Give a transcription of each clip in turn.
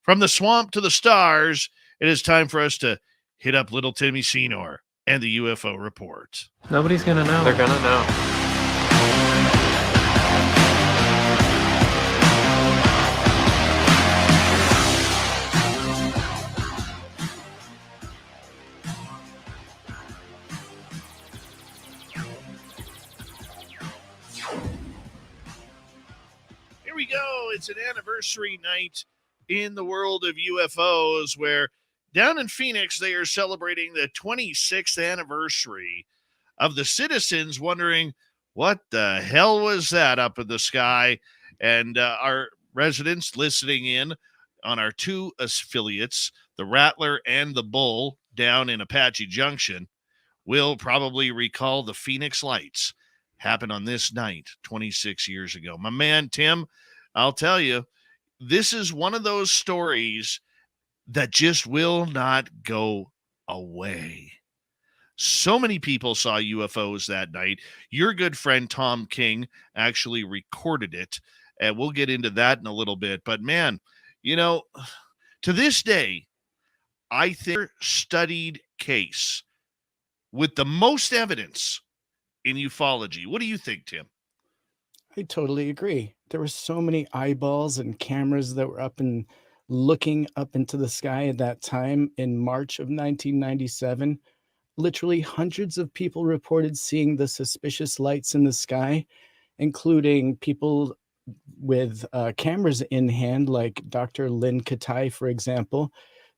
From the swamp to the stars, it is time for us to hit up little Timmy Seanor and the UFO report. Nobody's gonna know. They're gonna know. Here we go. It's an anniversary night in the world of UFOs where down in Phoenix, they are celebrating the 26th anniversary of the citizens wondering what the hell was that up in the sky. And our residents listening in on our two affiliates, the Rattler and the Bull down in Apache Junction, will probably recall the Phoenix Lights happened on this night 26 years ago. My man, Tim, I'll tell you, this is one of those stories that just will not go away. So many people saw UFOs that night. Your good friend Tom King actually recorded it, and we'll get into that in a little bit. But man, you know, to this day, I think studied case with the most evidence in ufology. What do you think, Tim? I totally agree. There were so many eyeballs and cameras that were up and looking up into the sky at that time in March of 1997. Literally hundreds of people reported seeing the suspicious lights in the sky, including people with cameras in hand, like Dr. Lynn Katai, for example,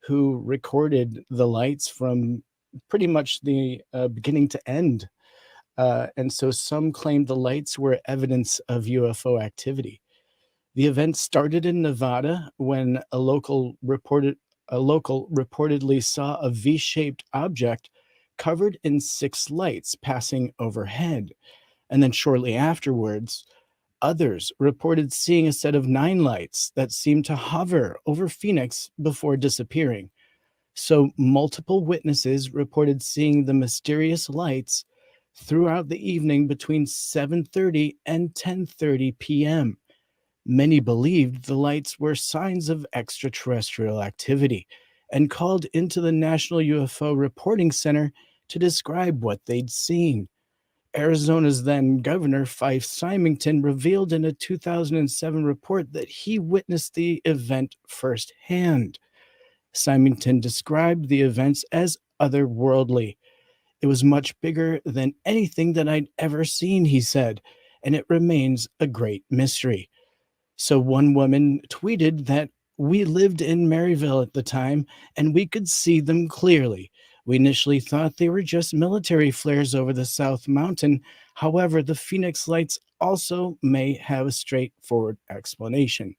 who recorded the lights from pretty much the beginning to end. And so some claimed the lights were evidence of UFO activity. The event started in Nevada when a local reportedly saw a V-shaped object covered in 6 lights passing overhead. And then shortly afterwards, others reported seeing a set of 9 lights that seemed to hover over Phoenix before disappearing. So multiple witnesses reported seeing the mysterious lights throughout the evening between 7:30 and 10:30 p.m. Many believed the lights were signs of extraterrestrial activity and called into the National UFO Reporting Center to describe what they'd seen. Arizona's then governor, Fylth Symington, revealed in a 2007 report that he witnessed the event firsthand. Symington described the events as otherworldly. It was much bigger than anything that I'd ever seen, he said, and it remains a great mystery. So one woman tweeted that we lived in Maryville at the time and we could see them clearly. We initially thought they were just military flares over the South Mountain. However, the Phoenix Lights also may have a straightforward explanation.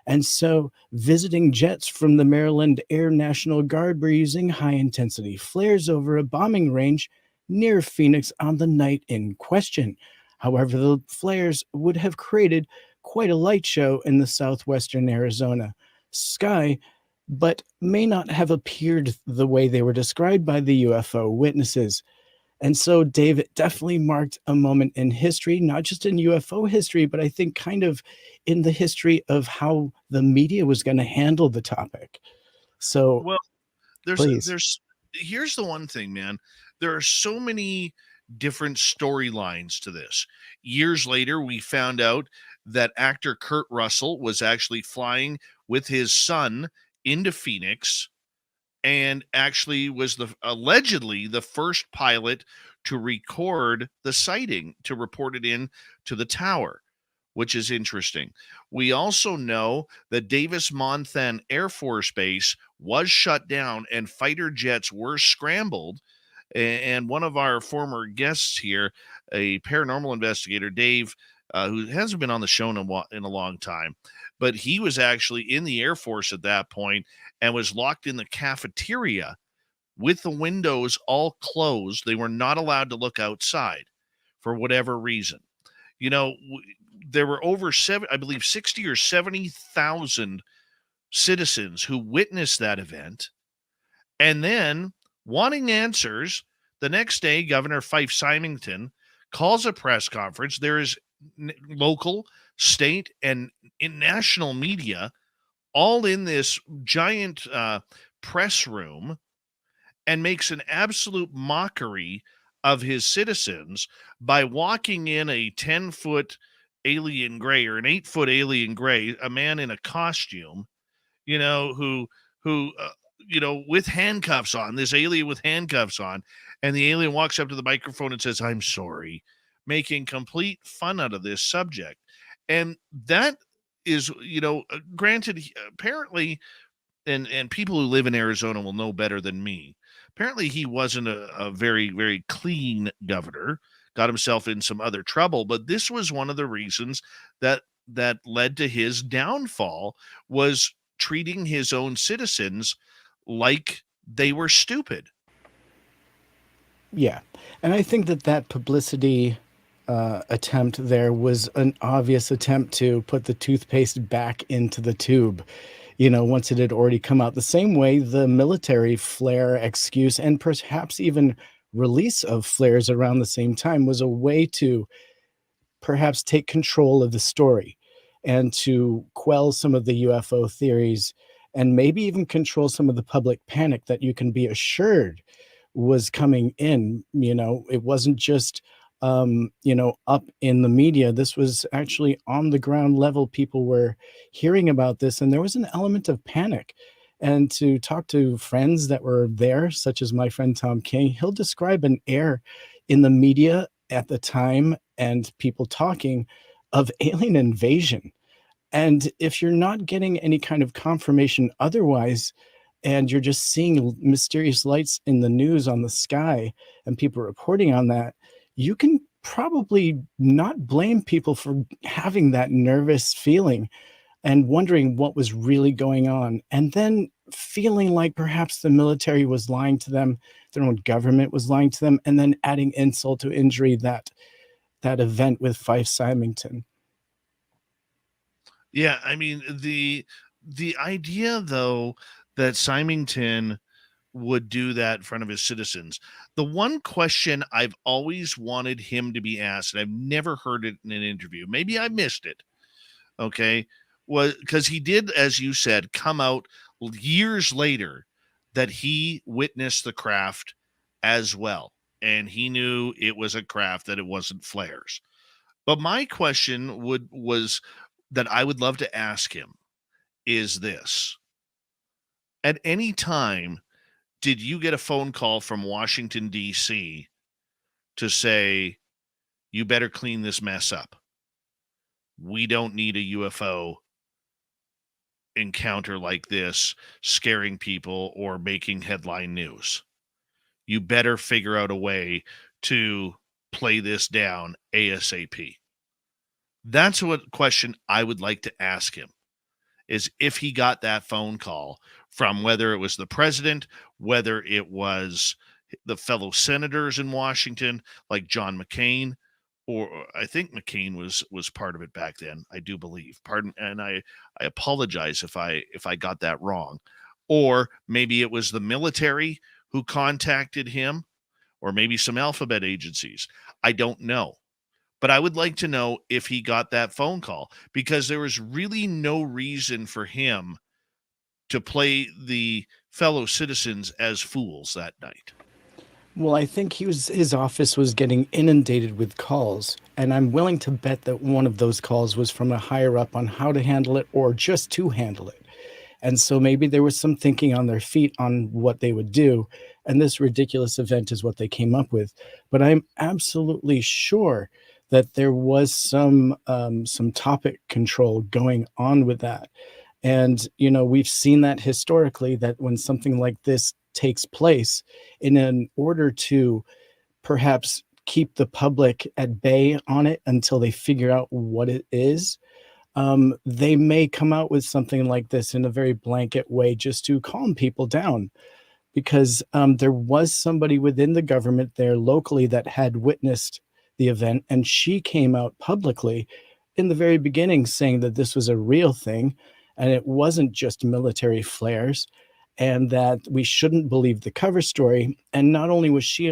And so visiting jets from the Maryland Air National Guard were using high-intensity flares over a bombing range near Phoenix on the night in question. However, the flares would have created quite a light show in the southwestern Arizona sky, but may not have appeared the way they were described by the UFO witnesses. And so, Dave, it definitely marked a moment in history, not just in UFO history, but I think kind of in the history of how the media was going to handle the topic. So, well, please. Here's the one thing, man. There are so many different storylines to this. Years later, we found out that actor Kurt Russell was actually flying with his son into Phoenix and actually was allegedly the first pilot to record the sighting, to report it in to the tower, which is interesting. We also know that Davis-Monthan Air Force Base was shut down and fighter jets were scrambled. And one of our former guests here, a paranormal investigator, Dave, who hasn't been on the show in a long time, but he was actually in the Air Force at that point and was locked in the cafeteria with the windows all closed. They were not allowed to look outside for whatever reason. You know, there were over 60 or 70,000 citizens who witnessed that event. And then, wanting answers, the next day, Governor Fylth Symington calls a press conference. There is local, state, and national media all in this giant press room, and makes an absolute mockery of his citizens by walking in a 10-foot alien gray, or an 8-foot alien gray, a man in a costume, who with handcuffs on, this alien with handcuffs on, and the alien walks up to the microphone and says, "I'm sorry," making complete fun out of this subject. And that is, granted, apparently, and people who live in Arizona will know better than me. Apparently, he wasn't a very, very clean governor. Got himself in some other trouble, but this was one of the reasons that led to his downfall, was treating his own citizens like they were stupid. Yeah. And I think that publicity attempt there was an obvious attempt to put the toothpaste back into the tube, once it had already come out. The same way the military flare excuse, and perhaps even release of flares around the same time, was a way to perhaps take control of the story and to quell some of the UFO theories, and maybe even control some of the public panic that you can be assured was coming in. It wasn't just up in the media. This was actually on the ground level. People were hearing about this, and there was an element of panic. And to talk to friends that were there, such as my friend Tom King, he'll describe an air in the media at the time, and people talking of alien invasion. And if you're not getting any kind of confirmation otherwise, and you're just seeing mysterious lights in the news on the sky and people reporting on that, you can probably not blame people for having that nervous feeling and wondering what was really going on. And then feeling like perhaps the military was lying to them, their own government was lying to them, and then adding insult to injury, that event with Fife Symington. Yeah, I mean, the idea, though, that Symington would do that in front of his citizens. The one question I've always wanted him to be asked, and I've never heard it in an interview, maybe I missed it, okay, was because he did, as you said, come out years later that he witnessed the craft as well. And he knew it was a craft, that it wasn't flares. But my question was that I would love to ask him is this: at any time, did you get a phone call from Washington, D.C. to say, you better clean this mess up? We don't need a UFO encounter like this scaring people or making headline news. You better figure out a way to play this down ASAP. That's what question I would like to ask him, is if he got that phone call from, whether it was the president, whether it was the fellow senators in Washington, like John McCain, or I think McCain was part of it back then, I do believe. Pardon, and I apologize if I got that wrong. Or maybe it was the military who contacted him, or maybe some alphabet agencies. I don't know. But I would like to know if he got that phone call, because there was really no reason for him to play the fellow citizens as fools that night. Well, I think his office was getting inundated with calls, and I'm willing to bet that one of those calls was from a higher up on how to handle it, or just to handle it. And so maybe there was some thinking on their feet on what they would do, and this ridiculous event is what they came up with. But I'm absolutely sure that there was some topic control going on with that. And we've seen that historically, that when something like this takes place, in an order to perhaps keep the public at bay on it until they figure out what it is, they may come out with something like this in a very blanket way, just to calm people down. Because there was somebody within the government there locally that had witnessed the event, and she came out publicly in the very beginning saying that this was a real thing, and it wasn't just military flares, and that we shouldn't believe the cover story. And not only was she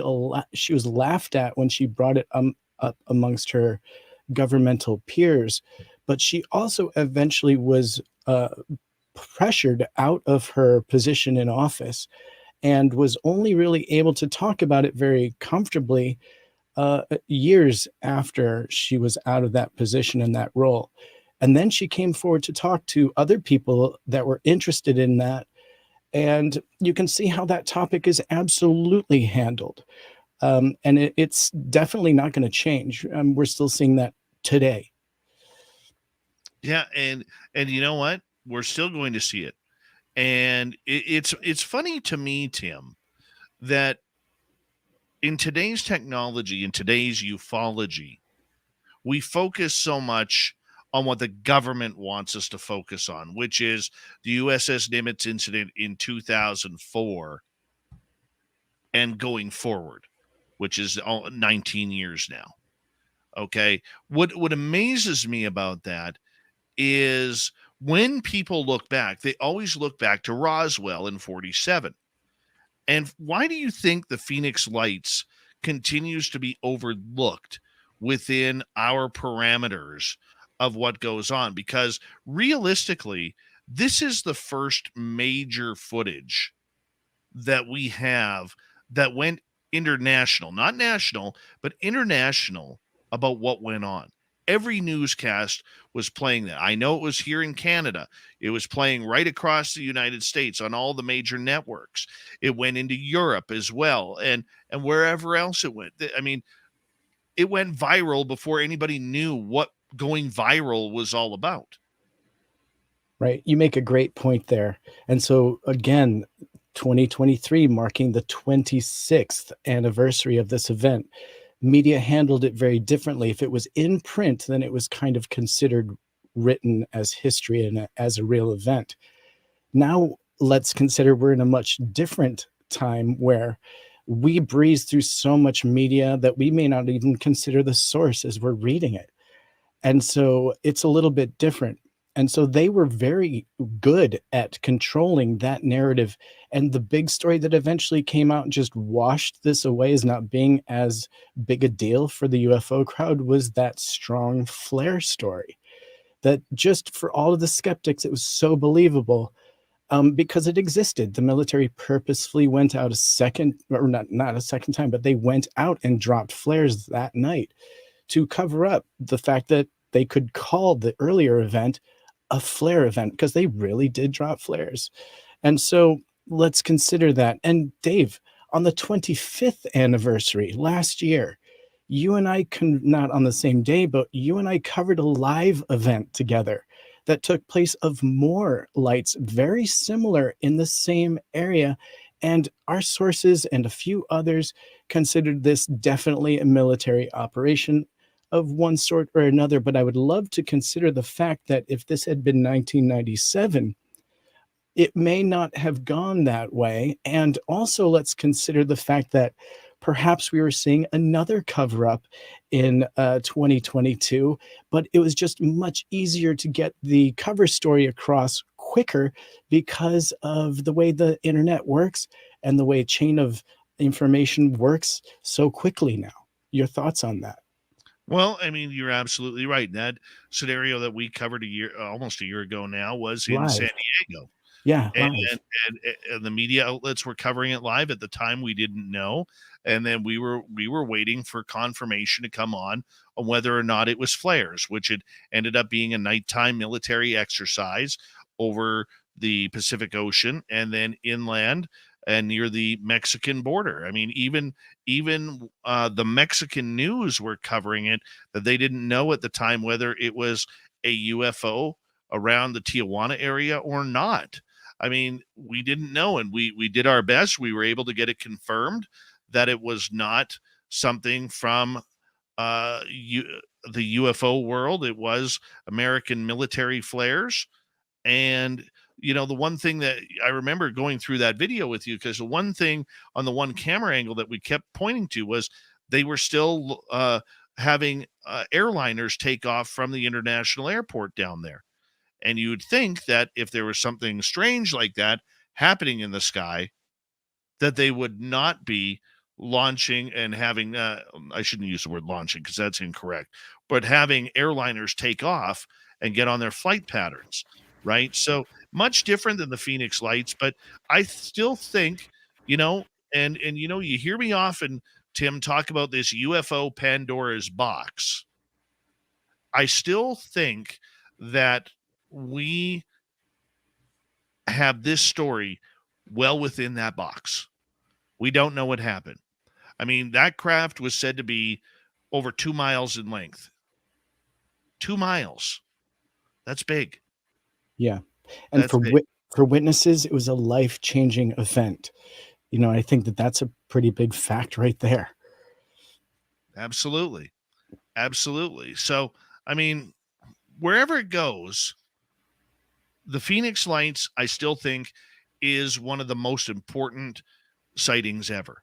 was laughed at when she brought it up amongst her governmental peers, but she also eventually was pressured out of her position in office and was only really able to talk about it very comfortably years after she was out of that position and that role. And then she came forward to talk to other people that were interested in that. And you can see how that topic is absolutely handled. And it's definitely not going to change. We're still seeing that today. Yeah, and you know what? We're still going to see it. And it's funny to me, Tim, that in today's technology, in today's ufology, we focus so much on what the government wants us to focus on, which is the USS Nimitz incident in 2004 and going forward, which is 19 years now. Okay. What amazes me about that is when people look back, they always look back to Roswell in 47. And why do you think the Phoenix Lights continues to be overlooked within our parameters of what goes on? Because realistically, this is the first major footage that we have that went international, not national, but international about what went on. Every newscast was playing that. I know it was here in Canada. It was playing right across the United States on all the major networks. It went into Europe as well, and wherever else it went. I mean, it went viral before anybody knew what going viral was all about. Right. You make a great point there. And so, again, 2023 marking the 26th anniversary of this event, media handled it very differently. If it was in print, then it was kind of considered written as history and as a real event. Now, let's consider we're in a much different time where we breeze through so much media that we may not even consider the source as we're reading it. And so it's a little bit different. And so they were very good at controlling that narrative. And the big story that eventually came out and just washed this away as not being as big a deal for the UFO crowd was that strong flare story. That just for all of the skeptics, it was so believable because it existed. The military purposefully went out a second, or not a second time, but they went out and dropped flares that night to cover up the fact that they could call the earlier event a flare event because they really did drop flares. And so let's consider that. And Dave, on the 25th anniversary last year, you and I not on the same day, but you and I covered a live event together that took place of more lights very similar in the same area. And our sources and a few others considered this definitely a military operation of one sort or another. But I would love to consider the fact that if this had been 1997, it may not have gone that way. And also, let's consider the fact that perhaps we were seeing another cover up in 2022, but it was just much easier to get the cover story across quicker because of the way the internet works and the way chain of information works so quickly now. Your thoughts on that? Well, I mean, you're absolutely right. That scenario that we covered almost a year ago now, was in San Live. Diego. Yeah, And, live. and the media outlets were covering it live. At the time, we didn't know, and then we were waiting for confirmation to come on whether or not it was flares, which it ended up being a nighttime military exercise over the Pacific Ocean and then inland and near the Mexican border. I mean, even the Mexican news were covering it, that they didn't know at the time whether it was a UFO around the Tijuana area or not. I mean, we didn't know, and we did our best. We were able to get it confirmed that it was not something from the UFO world. It was American military flares. And the one thing that I remember going through that video with you, because the one thing on the one camera angle that we kept pointing to was they were still having airliners take off from the international airport down there. And you would think that if there was something strange like that happening in the sky, that they would not be launching and having, I shouldn't use the word launching because that's incorrect, but having airliners take off and get on their flight patterns. right? So much different than the Phoenix Lights, but I still think, and you hear me often, Tim, talk about this UFO Pandora's box. I still think that we have this story well within that box. We don't know what happened. I mean, that craft was said to be over 2 miles in length. 2 miles. That's big. Yeah. And That's big. for witnesses, it was a life-changing event. I think that's a pretty big fact right there. Absolutely. Absolutely. So, I mean, wherever it goes, the Phoenix Lights, I still think, is one of the most important sightings ever.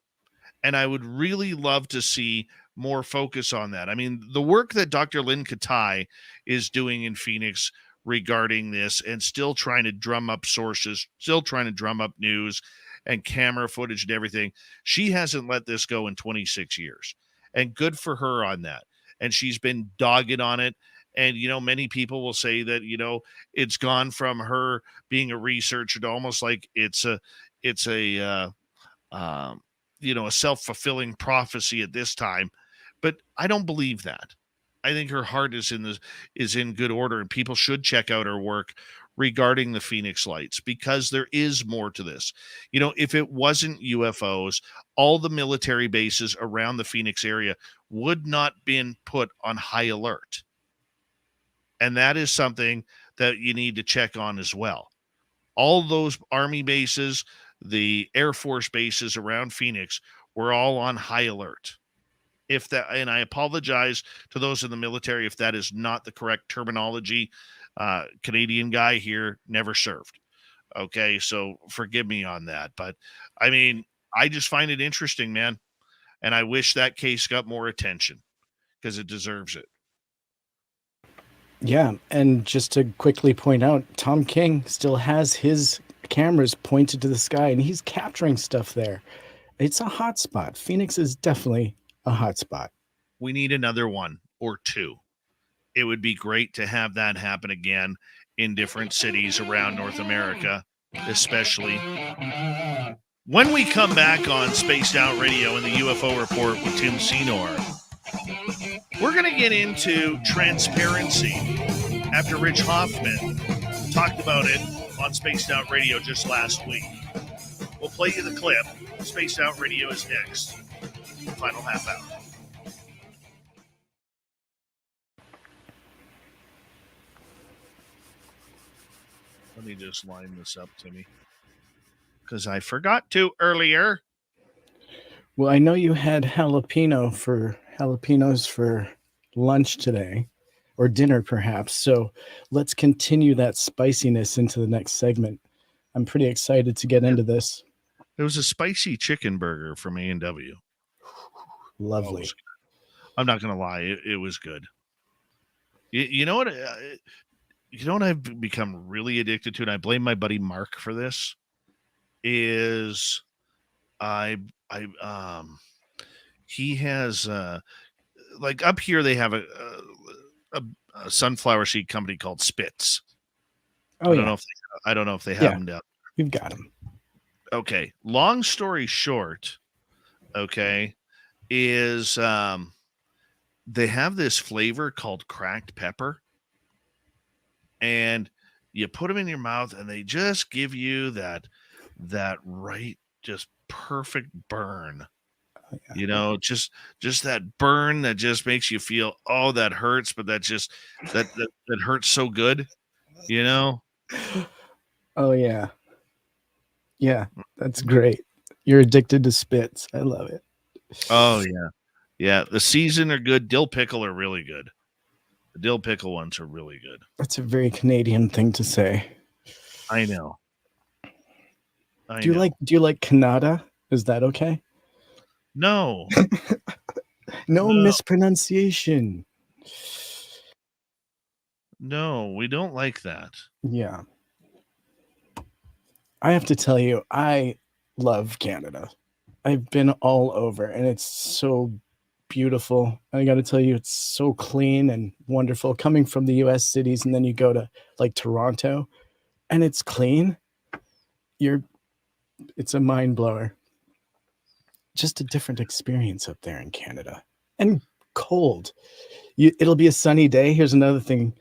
And I would really love to see more focus on that. I mean, the work that Dr. Lynn Katai is doing in Phoenix regarding this and still trying to drum up sources, still trying to drum up news and camera footage and everything. She hasn't let this go in 26 years. And good for her on that. And she's been dogged on it. And, many people will say that, it's gone from her being a researcher to almost like it's a a self-fulfilling prophecy at this time, but I don't believe that. I think her heart is in good order, and people should check out her work regarding the Phoenix Lights, because there is more to this. If it wasn't UFOs, all the military bases around the Phoenix area would not been put on high alert. And that is something that you need to check on as well. All those Army bases, the Air Force bases around Phoenix were all on high alert. And I apologize to those in the military if that is not the correct terminology. Canadian guy here, never served. Okay, so forgive me on that. But I mean, I just find it interesting, man. And I wish that case got more attention because it deserves it. Yeah, and just to quickly point out, Tom King still has his cameras pointed to the sky, and he's capturing stuff there. It's a hot spot. Phoenix is definitely a hot spot. We need another one or two. It would be great to have that happen again in different cities around North America, especially. When we come back on Spaced Out Radio and the UFO Report with Tim Seanor, we're going to get into transparency after Rich Hoffman talked about it on Spaced Out Radio just last week. We'll play you the clip. Spaced Out Radio is next. Final half hour. Let me just line this up, Timmy, because I forgot to earlier. Well, I know you had jalapenos for lunch today, or dinner perhaps. So let's continue that spiciness into the next segment. I'm pretty excited to get into this. It was a spicy chicken burger from A&W. Lovely. I'm not going to lie. It was good. You know what? You know what I've become really addicted to, and I blame my buddy Mark for this, is he has like up here they have a sunflower seed company called Spitz. Oh, I don't know if they have them down. We've got them. Okay. Long story short, okay, is they have this flavor called cracked pepper, and you put them in your mouth and they just give you that right, just perfect burn. Oh, yeah. Just that burn that just makes you feel, oh, that hurts, but that just that hurts so good, Oh yeah. Yeah, that's great. You're addicted to Spitz. I love it. Oh yeah. Yeah, the seasoned are good. Dill pickle are really good. The dill pickle ones are really good. That's a very Canadian thing to say. I know. Do you like Canada? Is that okay? No. No mispronunciation. No, we don't like that. Yeah. I have to tell you, I love Canada. I've been all over, and it's so beautiful. I got to tell you, it's so clean and wonderful. Coming from the U.S. cities, and then you go to like Toronto, and it's clean, it's a mind blower. Just a different experience up there in Canada. And cold. It'll be a sunny day. Here's another thing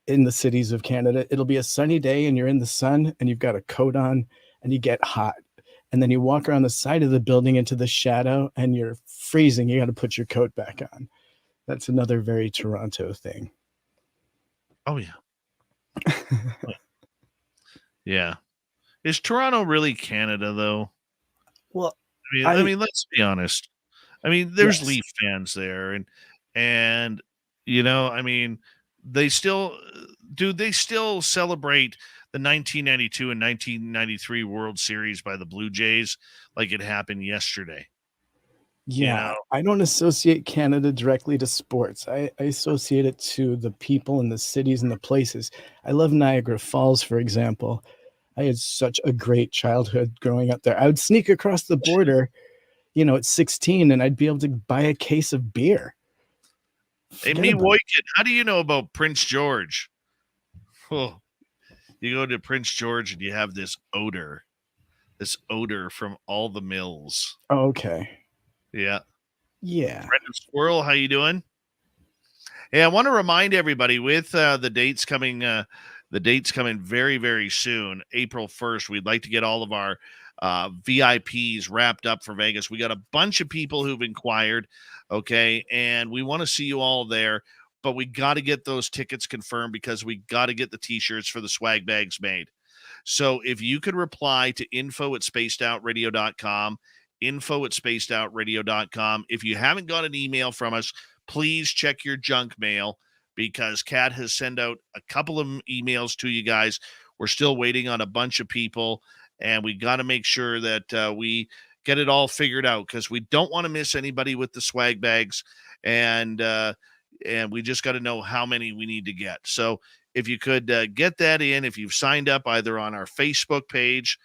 in the cities of Canada. It'll be a sunny day and you're in the sun and you've got a coat on and you get hot. And then you walk around the side of the building into the shadow and you're freezing. You got to put your coat back on. That's another very Toronto thing. Oh, yeah. Yeah. Is Toronto really Canada, though? Well, I mean, let's be honest. I mean, there's Yes. Leaf fans there, and you know, I mean, they still celebrate the 1992 and 1993 World Series by the Blue Jays like it happened yesterday. Yeah, I don't associate Canada directly to sports. I associate it to the people and the cities and the places. I love Niagara Falls, for example. I had such a great childhood growing up there. I would sneak across the border, at 16, and I'd be able to buy a case of beer. Hey, me, Woykin, how do you know about Prince George? Oh, you go to Prince George and you have this odor from all the mills. Oh, okay. Yeah. Yeah. Brendan Squirrel, how you doing? Hey, I want to remind everybody with the dates coming very, very soon, April 1st. We'd like to get all of our VIPs wrapped up for Vegas. We got a bunch of people who've inquired, okay, and we want to see you all there, but we got to get those tickets confirmed because we got to get the T-shirts for the swag bags made. So if you could reply to info@spacedoutradio.com, info@spacedoutradio.com. If you haven't got an email from us, please check your junk mail because Kat has sent out a couple of emails to you guys. We're still waiting on a bunch of people, and we got to make sure that we get it all figured out because we don't want to miss anybody with the swag bags, and we just got to know how many we need to get. So if you could get that in, if you've signed up either on our Facebook page,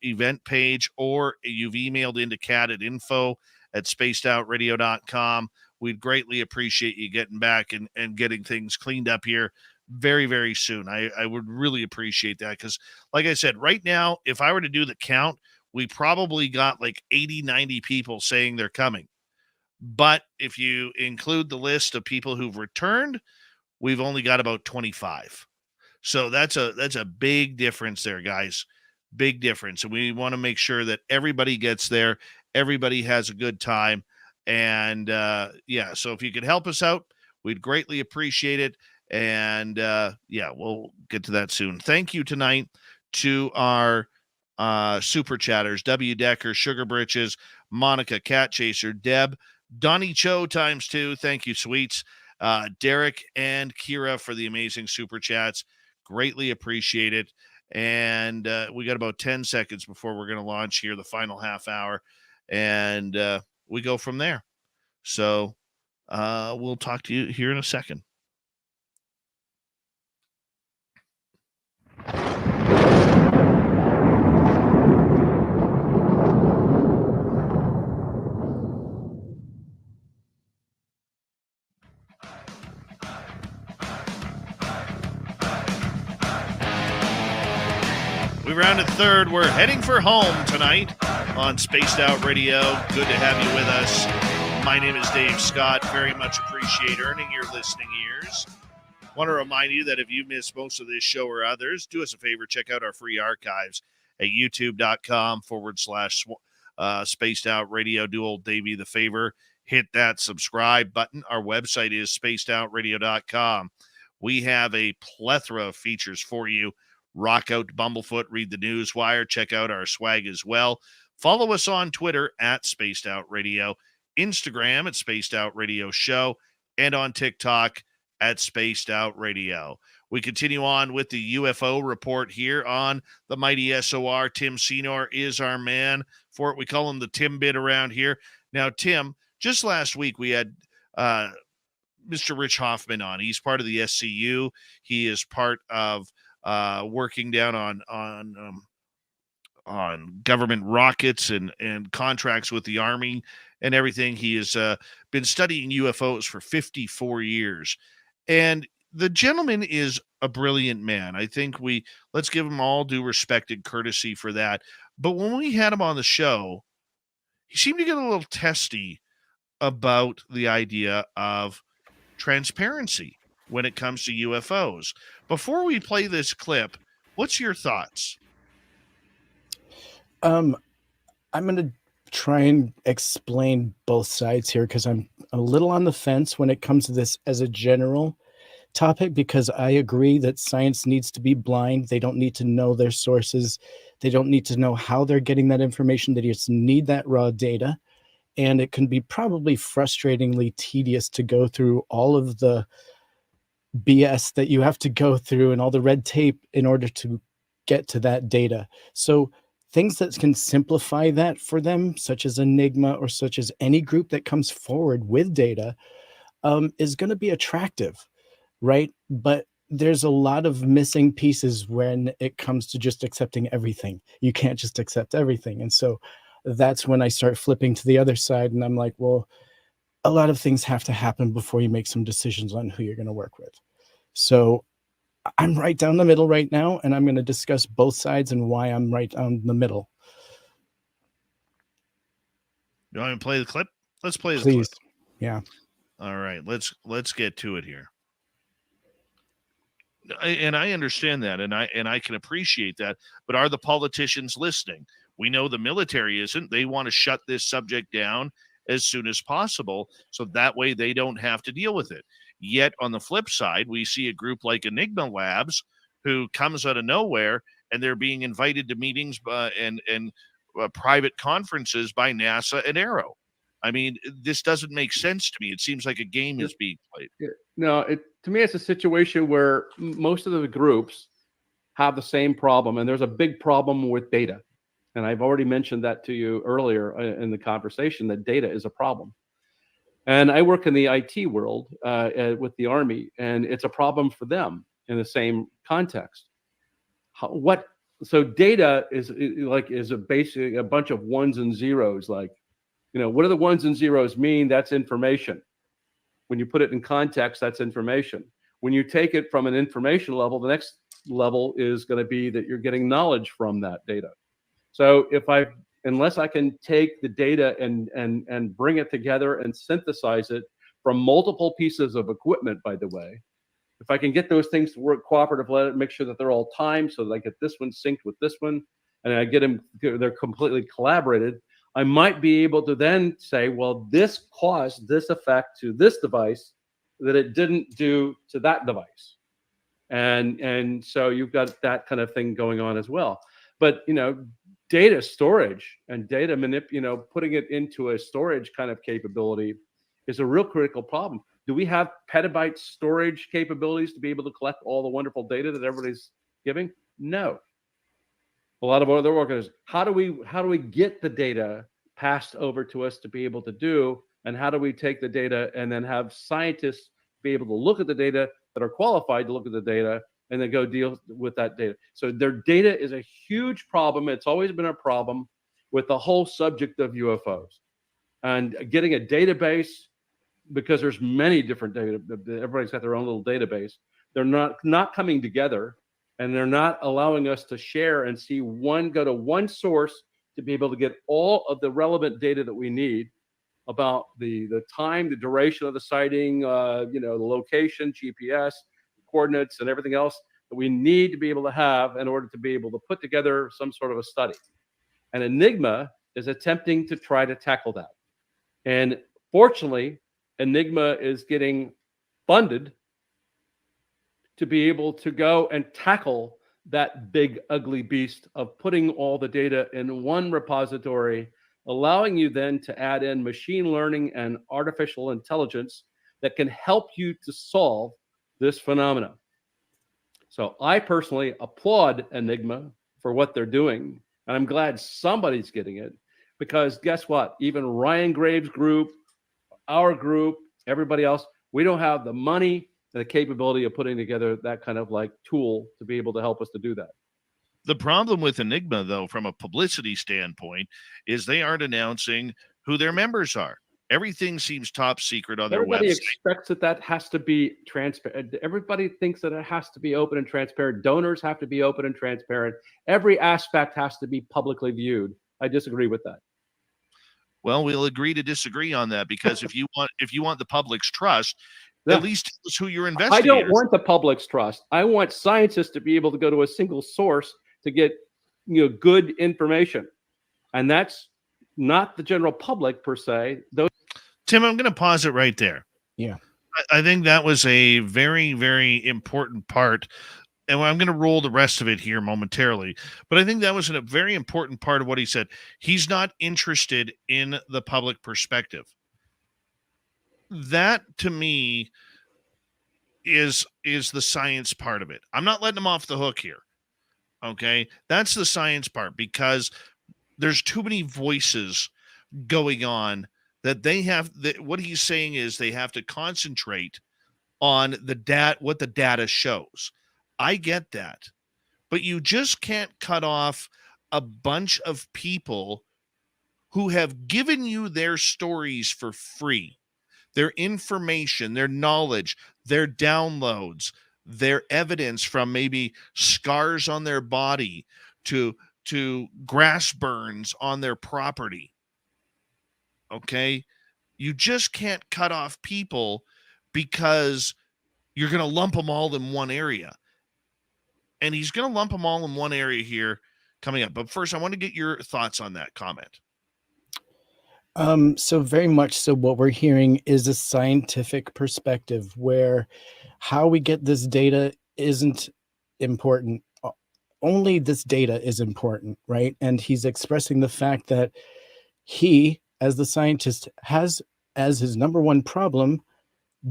event page, or you've emailed into Kat at info@spacedoutradio.com, we'd greatly appreciate you getting back and getting things cleaned up here very, very soon. I would really appreciate that because, like I said, right now, if I were to do the count, we probably got like 80, 90 people saying they're coming. But if you include the list of people who've returned, we've only got about 25. So that's a big difference there, guys. Big difference. And we want to make sure that everybody gets there. Everybody has a good time. And so if you could help us out, we'd greatly appreciate it. And we'll get to that soon. Thank you tonight to our super chatters, W. Decker, Sugar Britches, Monica, Cat Chaser, Deb, Donnie Cho ×2. Thank you, sweets. Derek and Kira for the amazing super chats. Greatly appreciate it. And we got about 10 seconds before we're going to launch here, the final half hour. And we go from there. So we'll talk to you here in a second. We rounded third. We're heading for home tonight on Spaced Out Radio. Good to have you with us. My name is Dave Scott. Very much appreciate earning your listening ears. Want to remind you that if you missed most of this show or others, do us a favor, check out our free archives at youtube.com/Spaced Out Radio. Do old Davey the favor. Hit that subscribe button. Our website is spacedoutradio.com. We have a plethora of features for you. Rock out to Bumblefoot, read the news wire, check out our swag as well. Follow us on Twitter at Spaced Out Radio, Instagram at Spaced Out Radio Show, and on TikTok at Spaced Out Radio. We continue on with the UFO report here on the mighty SOR. Tim Seanor is our man for it. We call him the Timbit around here. Now, Tim, just last week we had Mr. Rich Hoffman on. He's part of the SCU. He is part of working down on government rockets and contracts with the Army and everything. He has been studying UFOs for 54 years. And the gentleman is a brilliant man. I think let's give him all due respect and courtesy for that. But when we had him on the show, he seemed to get a little testy about the idea of transparency when it comes to UFOs. Before we play this clip, what's your thoughts? I'm going to try and explain both sides here because I'm a little on the fence when it comes to this as a general topic, because I agree that science needs to be blind. They don't need to know their sources. They don't need to know how they're getting that information. They just need that raw data. And it can be probably frustratingly tedious to go through all of the BS that you have to go through and all the red tape in order to get to that data. So things that can simplify that for them, such as Enigma or such as any group that comes forward with data, is going to be attractive, right? But there's a lot of missing pieces when it comes to just accepting everything. You can't just accept everything. And so that's when I start flipping to the other side, and I'm like, well, a lot of things have to happen before you make some decisions on who you're going to work with. So I'm right down the middle right now, and I'm going to discuss both sides and why I'm right down the middle. You want me to play the clip? Let's play the Please. clip. Yeah. All right, let's get to it here. And I understand that, and I can appreciate that, but are the politicians listening? We know the military isn't. They want to shut this subject down as soon as possible, so that way they don't have to deal with it. Yet on the flip side, we see a group like Enigma Labs who comes out of nowhere, and they're being invited to meetings and private conferences by NASA and Aero. I mean, this doesn't make sense to me. It seems like a game is being played. No, to me, it's a situation where most of the groups have the same problem, and there's a big problem with data. And I've already mentioned that to you earlier in the conversation, that data is a problem. And I work in the IT world with the Army, and it's a problem for them in the same context. So data is basically a bunch of ones and zeros. Like, what do the ones and zeros mean? That's information. When you put it in context, that's information. When you take it from an information level, the next level is going to be that you're getting knowledge from that data. So unless I can take the data and bring it together and synthesize it from multiple pieces of equipment, by the way, if I can get those things to work cooperatively, make sure that they're all timed so that I get this one synced with this one, and I get them, they're completely collaborated, I might be able to then say, well, this caused this effect to this device that it didn't do to that device. And so you've got that kind of thing going on as well. But, data storage and data putting it into a storage kind of capability is a real critical problem. Do we have petabyte storage capabilities to be able to collect all the wonderful data that everybody's giving? No. A lot of other organizations. How do we get the data passed over to us to be able to do? And how do we take the data and then have scientists be able to look at the data that are qualified to look at the data and then go deal with that data? So their data is a huge problem. It's always been a problem with the whole subject of UFOs. And getting a database, because there's many different data, everybody's got their own little database. They're not coming together, and they're not allowing us to share and go to one source to be able to get all of the relevant data that we need about the time, the duration of the sighting, the location, GPS, coordinates, and everything else that we need to be able to have in order to be able to put together some sort of a study. And Enigma is attempting to try to tackle that. And fortunately, Enigma is getting funded to be able to go and tackle that big ugly beast of putting all the data in one repository, allowing you then to add in machine learning and artificial intelligence that can help you to solve this phenomenon. So I personally applaud Enigma for what they're doing, and I'm glad somebody's getting it, because guess what? Even Ryan Graves' group, our group, everybody else, we don't have the money and the capability of putting together that kind of tool to be able to help us to do that. The problem with Enigma, though, from a publicity standpoint, is they aren't announcing who their members are. Everything seems top secret on their Everybody website. expects that has to be transparent. Everybody thinks that it has to be open and transparent. Donors have to be open and transparent. Every aspect has to be publicly viewed. I disagree with that. Well, we'll agree to disagree on that, because if you want the public's trust, Yeah. at least tell us who your I investigators. don't want the public's trust. I want scientists to be able to go to a single source to get good information, and that's not the general public per se. Those Tim, I'm going to pause it right there. Yeah. I think that was a very, very important part. And I'm going to roll the rest of it here momentarily. But I think that was a very important part of what he said. He's not interested in the public perspective. That, to me, is the science part of it. I'm not letting him off the hook here. Okay? That's the science part, because there's too many voices going on that they have. What he's saying is they have to concentrate on what the data shows. I get that, but you just can't cut off a bunch of people who have given you their stories for free, their information, their knowledge, their downloads, their evidence, from maybe scars on their body to grass burns on their property. Okay? You just can't cut off people because you're going to lump them all in one area. And he's going to lump them all in one area here coming up. But first, I want to get your thoughts on that comment. So very much so what we're hearing is a scientific perspective where how we get this data isn't important. Only this data is important, right? And he's expressing the fact that he, as the scientist, has as his number one problem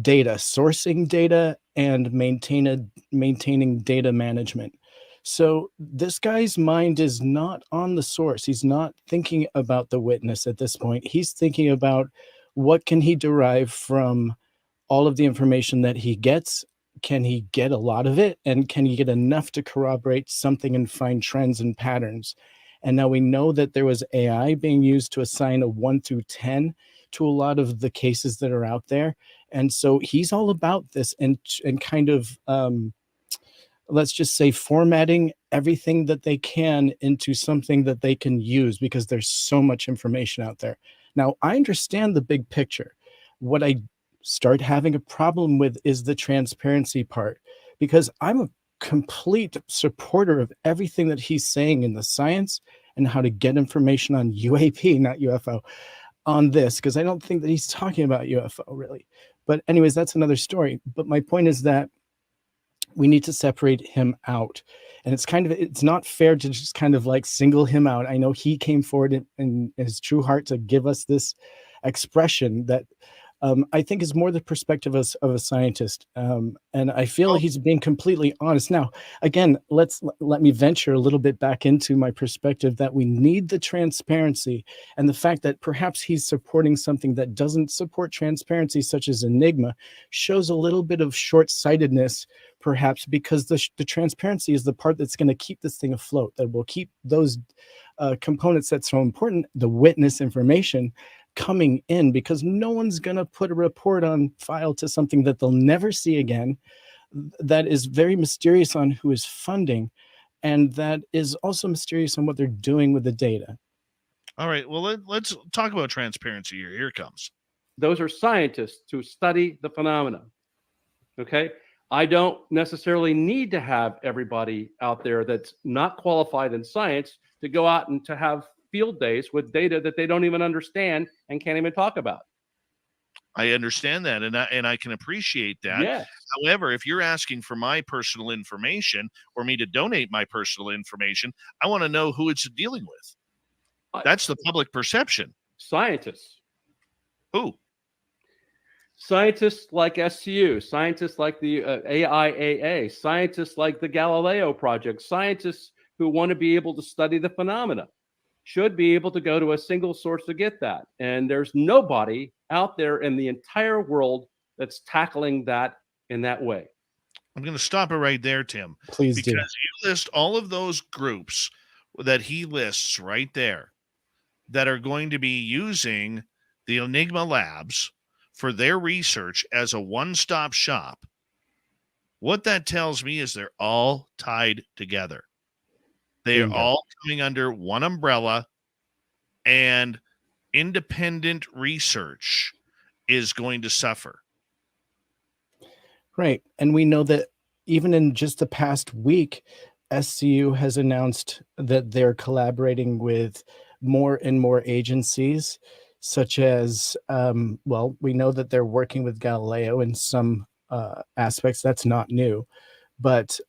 data, sourcing data and maintaining data management. So this guy's mind is not on the source. He's not thinking about the witness at this point. He's thinking about what can he derive from all of the information that he gets. Can he get a lot of it? And can he get enough to corroborate something and find trends and patterns? And now we know that there was AI being used to assign a 1 through 10 to a lot of the cases that are out there. And so he's all about this and kind of, let's just say, formatting everything that they can into something that they can use, because there's so much information out there. Now, I understand the big picture. What I start having a problem with is the transparency part, because I'm a complete supporter of everything that he's saying in the science and how to get information on UAP, not UFO, on this, because I don't think that he's talking about UFO really. But anyways, that's another story. But my point is that we need to separate him out. And it's not fair to just kind of like single him out. I know he came forward in his true heart to give us this expression that I think is more the perspective of a scientist. And I feel he's being completely honest. Now, again, let me venture a little bit back into my perspective that we need the transparency, and the fact that perhaps he's supporting something that doesn't support transparency, such as Enigma, shows a little bit of short-sightedness, perhaps, because the transparency is the part that's going to keep this thing afloat, that will keep those components that's so important, the witness information, coming in, because no one's going to put a report on file to something that they'll never see again, that is very mysterious on who is funding, and that is also mysterious on what they're doing with the data. All right, well, let's talk about transparency here. Here it comes. Those are scientists to study the phenomena. Okay? I don't necessarily need to have everybody out there that's not qualified in science to go out and to have field days with data that they don't even understand and can't even talk about. I understand that, and I can appreciate that. Yes. However, if you're asking for my personal information or me to donate my personal information, I want to know who it's dealing with. That's the public perception. Scientists. Who? Scientists like SCU, scientists like the AIAA, scientists like the Galileo Project, scientists who want to be able to study the phenomena should be able to go to a single source to get that. And there's nobody out there in the entire world that's tackling that in that way. I'm going to stop it right there, Tim. Please because do. You list all of those groups that he lists right there that are going to be using the Enigma Labs for their research as a one-stop shop, what that tells me is they're all tied together. They are Bingo. all coming under one umbrella, and independent research is going to suffer. Right. And we know that even in just the past week, SCU has announced that they're collaborating with more and more agencies, such as, well, we know that they're working with Galileo in some aspects. That's not new. But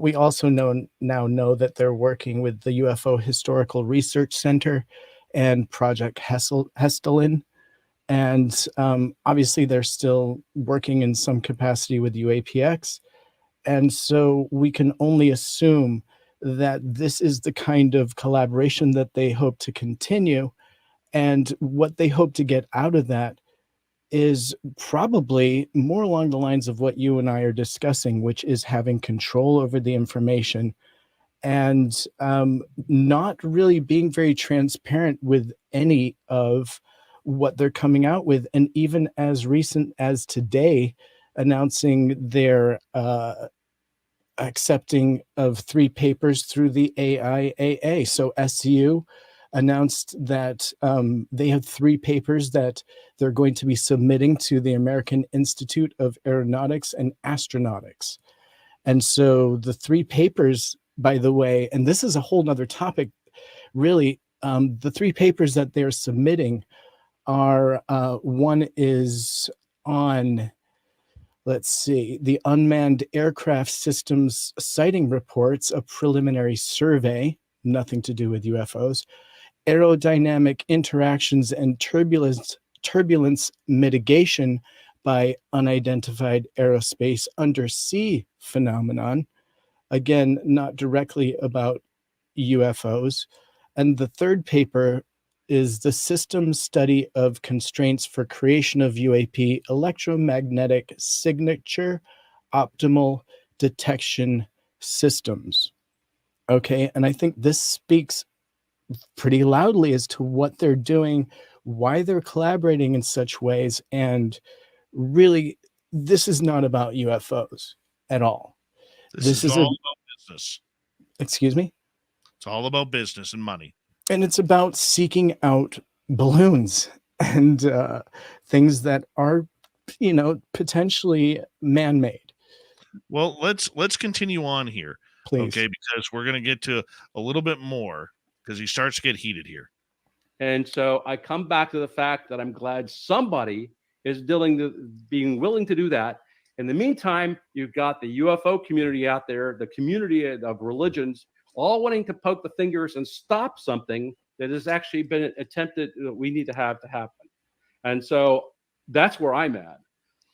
we also now know that they're working with the UFO Historical Research Center and Project Hestelin. And obviously, they're still working in some capacity with UAPX. And so we can only assume that this is the kind of collaboration that they hope to continue. And what they hope to get out of that is probably more along the lines of what you and I are discussing, which is having control over the information and not really being very transparent with any of what they're coming out with. And even as recent as today, announcing their accepting of 3 papers through the AIAA. So SCU announced that they have 3 papers that they're going to be submitting to the American Institute of Aeronautics and Astronautics. And so the 3 papers, by the way, and this is a whole nother topic, really, the 3 papers that they're submitting are, one is on, let's see, the Unmanned Aircraft Systems Sighting Reports, a preliminary survey, nothing to do with UFOs, aerodynamic interactions and turbulence mitigation by unidentified aerospace undersea phenomenon. Again, not directly about UFOs. And the third paper is the system study of constraints for creation of UAP electromagnetic signature optimal detection systems. Okay, and I think this speaks pretty loudly as to what they're doing, why they're collaborating in such ways, and really, this is not about UFOs at all. This is all about business. Excuse me? It's all about business and money. And it's about seeking out balloons and things that are, potentially man-made. Well, let's continue on here. Please. Okay, because we're going to get to a little bit more because he starts to get heated here. And so I come back to the fact that I'm glad somebody is being willing to do that. In the meantime, you've got the UFO community out there, the community of religions, all wanting to poke the fingers and stop something that has actually been attempted that we need to have to happen. And so that's where I'm at.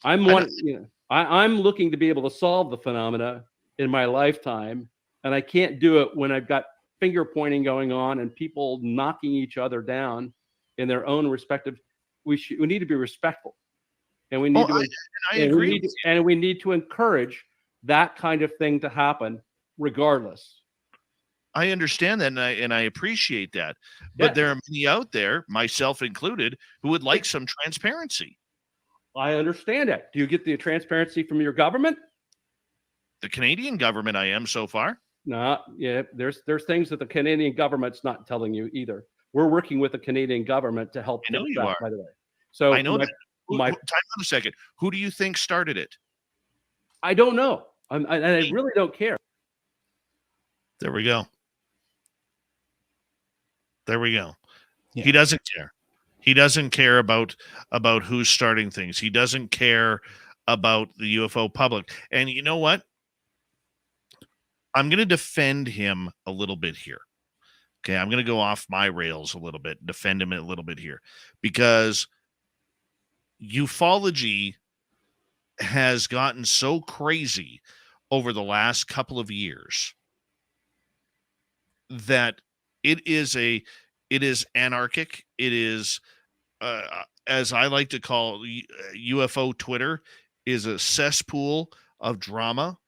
I'm looking to be able to solve the phenomena in my lifetime, and I can't do it when I've got finger pointing going on and people knocking each other down in their own respective. We need to be respectful, and we need I agree. We need to encourage that kind of thing to happen, regardless. I understand that, and I appreciate that. But there are many out there, myself included, who would like some transparency. I understand that. Do you get the transparency from your government? The Canadian government, I am so far. No, yeah. There's things that the Canadian government's not telling you either. We're working with the Canadian government to help. I know you are. By the way. So I know that. Time out a second. Who do you think started it? I don't know. I really don't care. There we go. There we go. Yeah. He doesn't care. He doesn't care about who's starting things. He doesn't care about the UFO public. And you know what? I'm going to defend him a little bit here. Okay, I'm going to go off my rails a little bit, defend him a little bit here, because ufology has gotten so crazy over the last couple of years that it is anarchic. It is, as I like to call UFO Twitter, is a cesspool of drama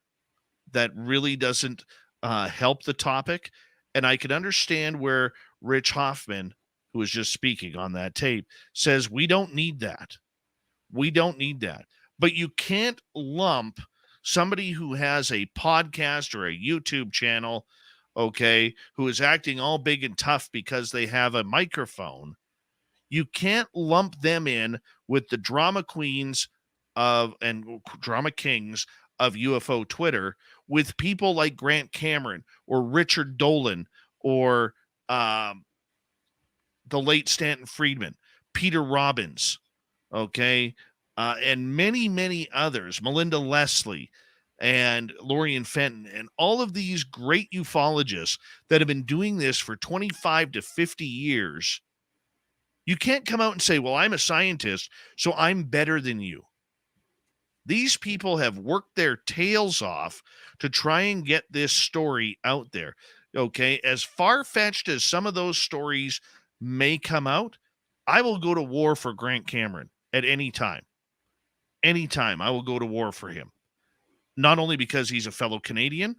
that really doesn't help the topic. And I can understand where Rich Hoffman, who was just speaking on that tape, says we don't need that. We don't need that. But you can't lump somebody who has a podcast or a YouTube channel, okay, who is acting all big and tough because they have a microphone. You can't lump them in with the drama queens and drama kings of UFO Twitter with people like Grant Cameron or Richard Dolan or the late Stanton Friedman, Peter Robbins, okay, and many, many others, Melinda Leslie and Lorian Fenton, and all of these great ufologists that have been doing this for 25 to 50 years. You can't come out and say, well, I'm a scientist, so I'm better than you. These people have worked their tails off to try and get this story out there. Okay, as far-fetched as some of those stories may come out, I will go to war for Grant Cameron at any time. Anytime I will go to war for him. Not only because he's a fellow Canadian,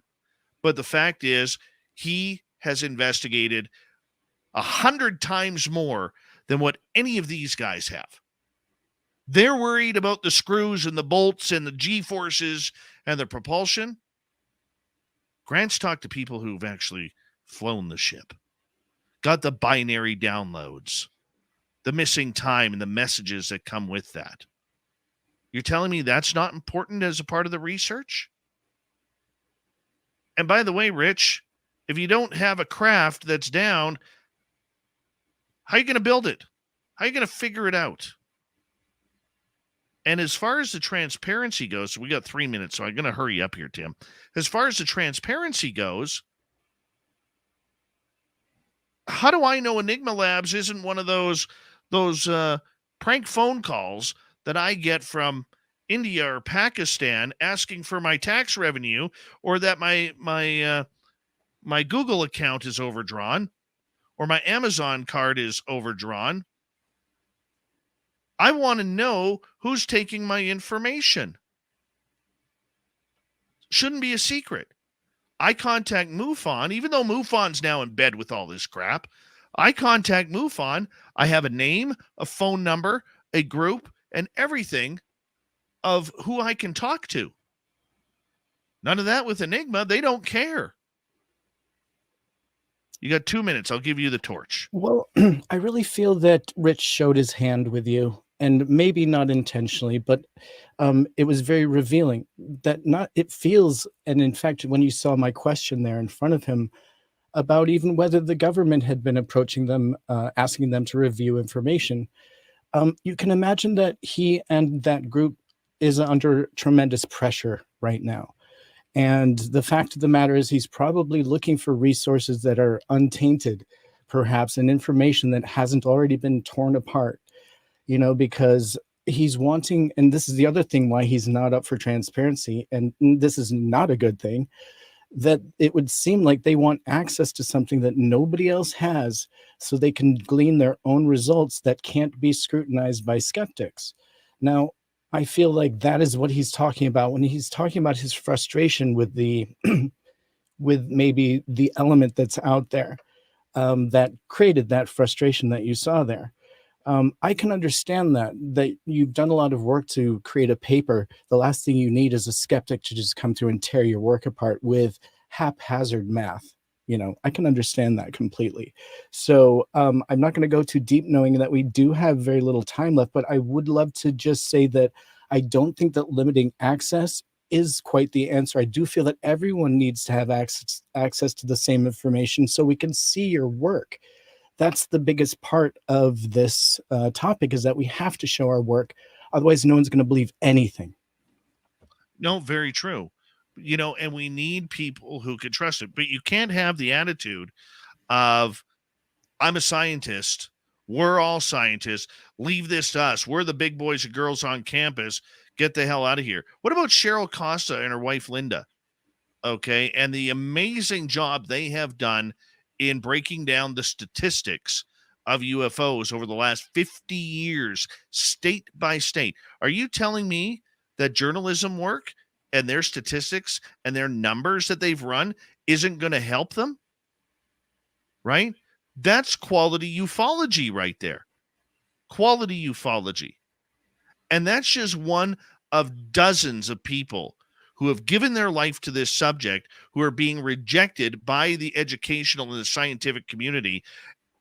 but the fact is he has investigated 100 times more than what any of these guys have. They're worried about the screws and the bolts and the G-forces and the propulsion. Grant's talked to people who've actually flown the ship, got the binary downloads, the missing time and the messages that come with that. You're telling me that's not important as a part of the research? And by the way, Rich, if you don't have a craft that's down, how are you going to build it? How are you going to figure it out? And as far as the transparency goes, we got 3 minutes, so I'm going to hurry up here, Tim. As far as the transparency goes, how do I know Enigma Labs isn't one of those prank phone calls that I get from India or Pakistan asking for my tax revenue, or that my Google account is overdrawn, or my Amazon card is overdrawn? I want to know who's taking my information. Shouldn't be a secret. I contact MUFON, even though MUFON's now in bed with all this crap. I contact MUFON. I have a name, a phone number, a group, and everything of who I can talk to. None of that with Enigma. They don't care. You got 2 minutes. I'll give you the torch. Well, I really feel that Rich showed his hand with you, and maybe not intentionally, but it was very revealing that it feels, and in fact, when you saw my question there in front of him about even whether the government had been approaching them, asking them to review information, you can imagine that he and that group is under tremendous pressure right now. And the fact of the matter is he's probably looking for resources that are untainted, perhaps, and information that hasn't already been torn apart, because he's wanting, and this is the other thing why he's not up for transparency, and this is not a good thing, that it would seem like they want access to something that nobody else has so they can glean their own results that can't be scrutinized by skeptics. Now, I feel like that is what he's talking about when he's talking about his frustration with the with maybe the element that's out there that created that frustration that you saw there. I can understand that you've done a lot of work to create a paper. The last thing you need is a skeptic to just come through and tear your work apart with haphazard math. I can understand that completely. So I'm not going to go too deep, knowing that we do have very little time left, but I would love to just say that I don't think that limiting access is quite the answer. I do feel that everyone needs to have access to the same information so we can see your work. That's the biggest part of this topic, is that we have to show our work. Otherwise, no one's going to believe anything. No, very true. And we need people who can trust it. But you can't have the attitude of, I'm a scientist. We're all scientists. Leave this to us. We're the big boys and girls on campus. Get the hell out of here. What about Cheryl Costa and her wife, Linda? Okay. And the amazing job they have done in breaking down the statistics of UFOs over the last 50 years, state by state. Are you telling me that journalism work and their statistics and their numbers that they've run isn't going to help them? Right? That's quality ufology right there. Quality ufology. And that's just one of dozens of people who have given their life to this subject, who are being rejected by the educational and the scientific community.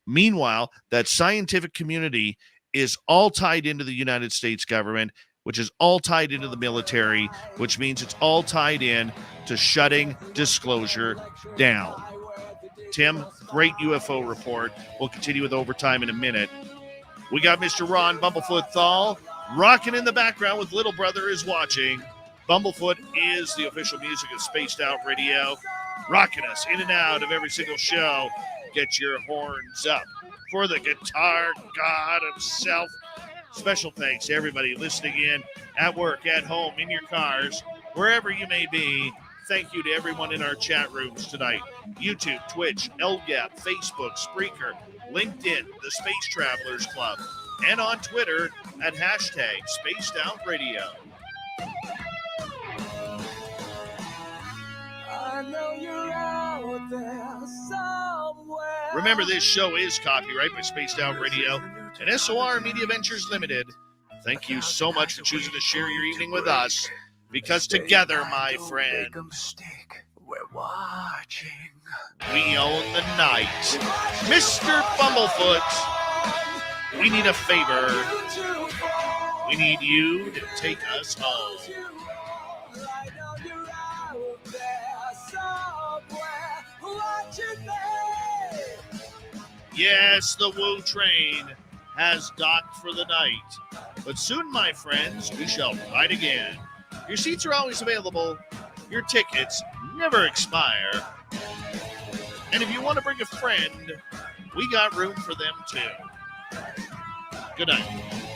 Meanwhile, that scientific community is all tied into the United States government, which is all tied into the military, which means it's all tied in to shutting disclosure down. Tim, great UFO report. We'll continue with overtime in a minute. We got Mr. Ron Bumblefoot THAL rocking in the background with Little Brother is Watching. Bumblefoot is the official music of Spaced Out Radio, rocking us in and out of every single show. Get your horns up for the guitar god himself. Special thanks to everybody listening in at work, at home, in your cars, wherever you may be. Thank you to everyone in our chat rooms tonight. YouTube, Twitch, LGAP, Facebook, Spreaker, LinkedIn, the Space Travelers Club, and on Twitter at hashtag Spaced Out Radio. I know you're out there somewhere. Remember, this show is copyright by Spaced Out Radio and SOR Media Ventures Limited. Thank you so much for choosing to share your evening with us, because together, my friend, We're watching. we own the night. Mr. Bumblefoot, we need a favor. We need you to take us home. I know you're out there somewhere watching me. Yes, the Woo train has docked for the night. But soon, my friends, we shall ride again. Your seats are always available. Your tickets never expire. And if you want to bring a friend, we got room for them too. Good night.